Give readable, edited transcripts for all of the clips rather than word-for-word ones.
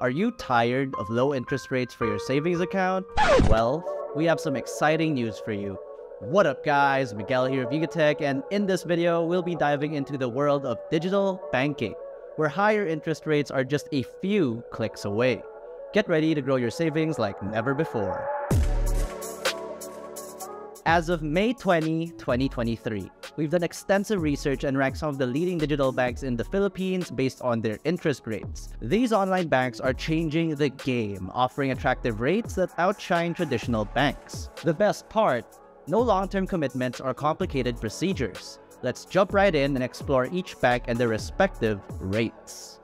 Are you tired of low interest rates for your savings account? Well, we have some exciting news for you. What up guys, Miguel here of GoTyme, and in this video, we'll be diving into the world of digital banking, where higher interest rates are just a few clicks away. Get ready to grow your savings like never before. As of May 20, 2023, we've done extensive research and ranked some of the leading digital banks in the Philippines based on their interest rates. These online banks are changing the game, offering attractive rates that outshine traditional banks. The best part, no long-term commitments or complicated procedures. Let's jump right in and explore each bank and their respective rates.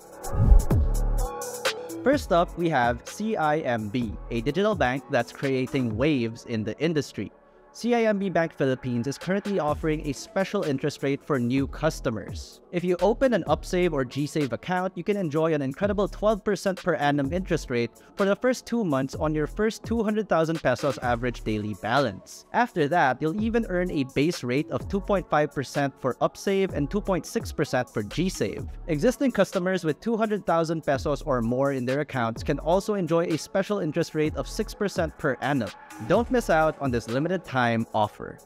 First up, we have CIMB, a digital bank that's creating waves in the industry. CIMB Bank Philippines is currently offering a special interest rate for new customers. If you open an Upsave or GSave account, you can enjoy an incredible 12% per annum interest rate for the first 2 months on your first 200,000 pesos average daily balance. After that, you'll even earn a base rate of 2.5% for Upsave and 2.6% for GSave. Existing customers with 200,000 pesos or more in their accounts can also enjoy a special interest rate of 6% per annum. Don't miss out on this limited time offer.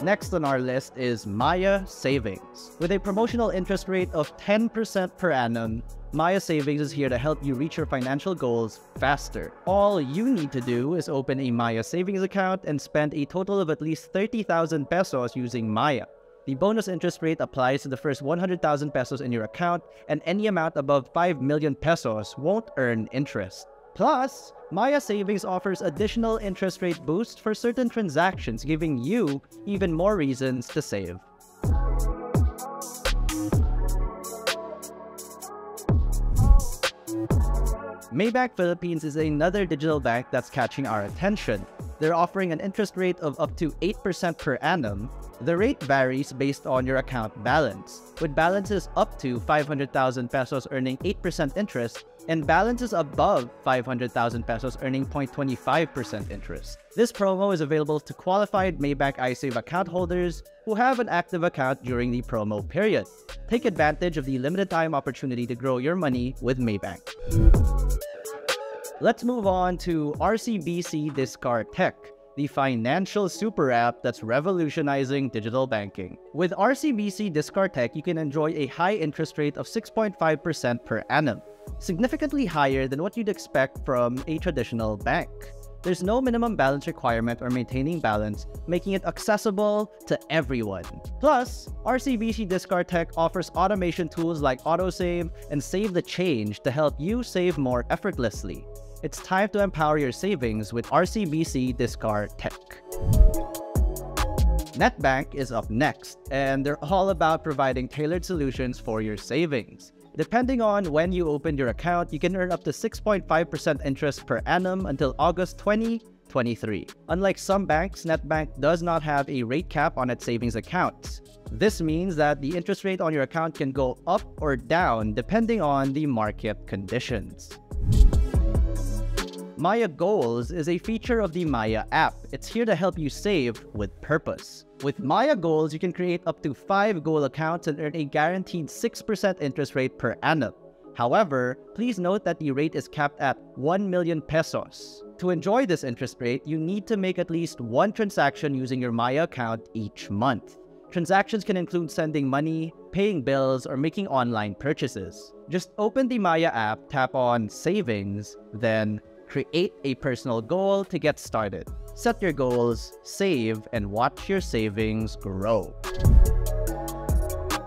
Next on our list is Maya Savings. With a promotional interest rate of 10% per annum, Maya Savings is here to help you reach your financial goals faster. All you need to do is open a Maya Savings account and spend a total of at least 30,000 pesos using Maya. The bonus interest rate applies to the first 100,000 pesos in your account, and any amount above 5 million pesos won't earn interest. Plus, Maya Savings offers additional interest rate boosts for certain transactions, giving you even more reasons to save. Maybank Philippines is another digital bank that's catching our attention. They're offering an interest rate of up to 8% per annum. The rate varies based on your account balance, with balances up to 500,000 pesos earning 8% interest, and balances above 500,000 pesos earning 0.25% interest. This promo is available to qualified Maybank iSave account holders who have an active account during the promo period. Take advantage of the limited time opportunity to grow your money with Maybank. Let's move on to RCBC DiskarTech, the financial super app that's revolutionizing digital banking. With RCBC DiskarTech, you can enjoy a high interest rate of 6.5% per annum, significantly higher than what you'd expect from a traditional bank. There's no minimum balance requirement or maintaining balance, making it accessible to everyone. Plus, RCBC DiskarTech offers automation tools like AutoSave and Save the Change to help you save more effortlessly. It's time to empower your savings with RCBC DiskarTech. Netbank is up next, and they're all about providing tailored solutions for your savings. Depending on when you opened your account, you can earn up to 6.5% interest per annum until August 2023. Unlike some banks, Netbank does not have a rate cap on its savings accounts. This means that the interest rate on your account can go up or down depending on the market conditions. Maya Goals is a feature of the Maya app. It's here to help you save with purpose. With Maya Goals, you can create up to 5 goal accounts and earn a guaranteed 6% interest rate per annum. However, please note that the rate is capped at 1 million pesos. To enjoy this interest rate, you need to make at least one transaction using your Maya account each month. Transactions can include sending money, paying bills, or making online purchases. Just open the Maya app, tap on Savings, then create a personal goal to get started. Set your goals, save, and watch your savings grow.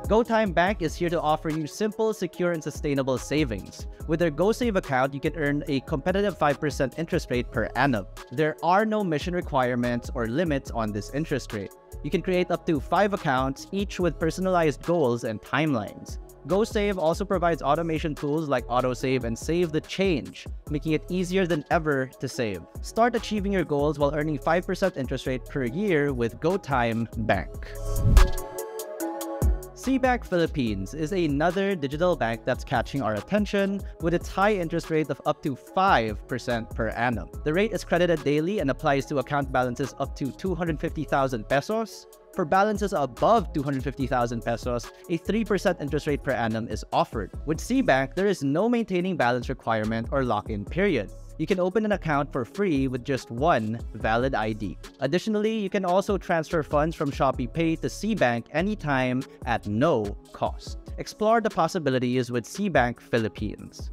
GoTyme Bank is here to offer you simple, secure, and sustainable savings. With their GoSave account, you can earn a competitive 5% interest rate per annum. There are no mission requirements or limits on this interest rate. You can create up to 5 accounts, each with personalized goals and timelines. GoSave also provides automation tools like AutoSave and Save the Change, making it easier than ever to save. Start achieving your goals while earning 5% interest rate per year with GoTyme Bank. SeaBank Philippines is another digital bank that's catching our attention with its high interest rate of up to 5% per annum. The rate is credited daily and applies to account balances up to 250,000 pesos, For balances above 250,000 pesos, a 3% interest rate per annum is offered. With SeaBank, there is no maintaining balance requirement or lock-in period. You can open an account for free with just one valid ID. Additionally, you can also transfer funds from Shopee Pay to SeaBank anytime at no cost. Explore the possibilities with SeaBank Philippines.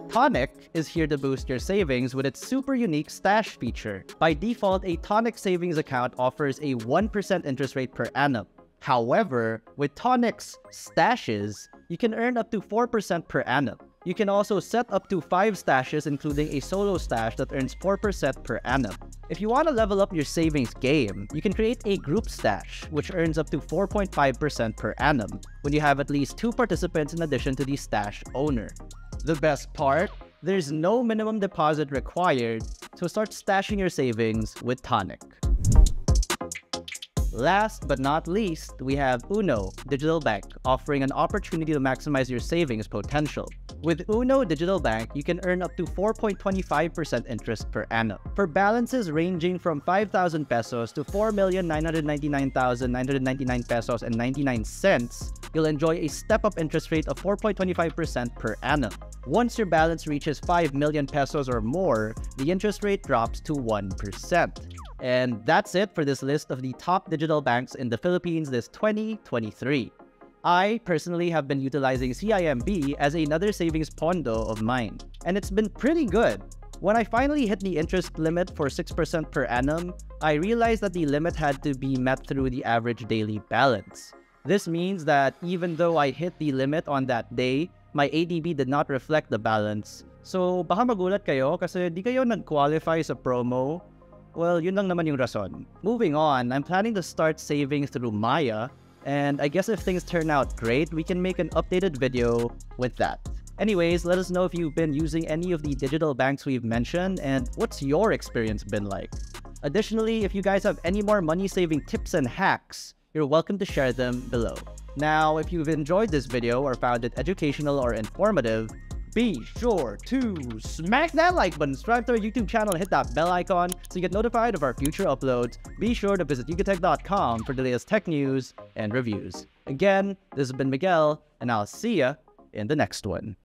Tonik is here to boost your savings with its super unique stash feature. By default, a Tonik savings account offers a 1% interest rate per annum. However, with Tonik's stashes, you can earn up to 4% per annum. You can also set up to 5 stashes, including a solo stash that earns 4% per annum. If you want to level up your savings game, you can create a group stash, which earns up to 4.5% per annum when you have at least 2 participants in addition to the stash owner. The best part? There's no minimum deposit required, so start stashing your savings with Tonik. Last but not least, we have Uno Digital Bank, offering an opportunity to maximize your savings potential. With Uno Digital Bank, you can earn up to 4.25% interest per annum. For balances ranging from 5,000 pesos to 4,999,999 pesos and 99 cents, you'll enjoy a step-up interest rate of 4.25% per annum. Once your balance reaches 5 million pesos or more, the interest rate drops to 1%. And that's it for this list of the top digital banks in the Philippines this 2023. I personally have been utilizing CIMB as another savings pondo of mine, and it's been pretty good. When I finally hit the interest limit for 6% per annum, I realized that the limit had to be met through the average daily balance. This means that even though I hit the limit on that day, my ADB did not reflect the balance. So baka magulat kayo kasi di kayo nag-qualify sa promo. Well, yun lang naman yung rason. Moving on, I'm planning to start saving through Maya, and I guess if things turn out great, we can make an updated video with that. Anyways, let us know if you've been using any of the digital banks we've mentioned, and what's your experience been like? Additionally, if you guys have any more money-saving tips and hacks, you're welcome to share them below. Now, if you've enjoyed this video or found it educational or informative, be sure to smack that like button, subscribe to our YouTube channel, and hit that bell icon so you get notified of our future uploads. Be sure to visit GoTyme.com for the latest tech news and reviews. Again, this has been Miguel, and I'll see ya in the next one.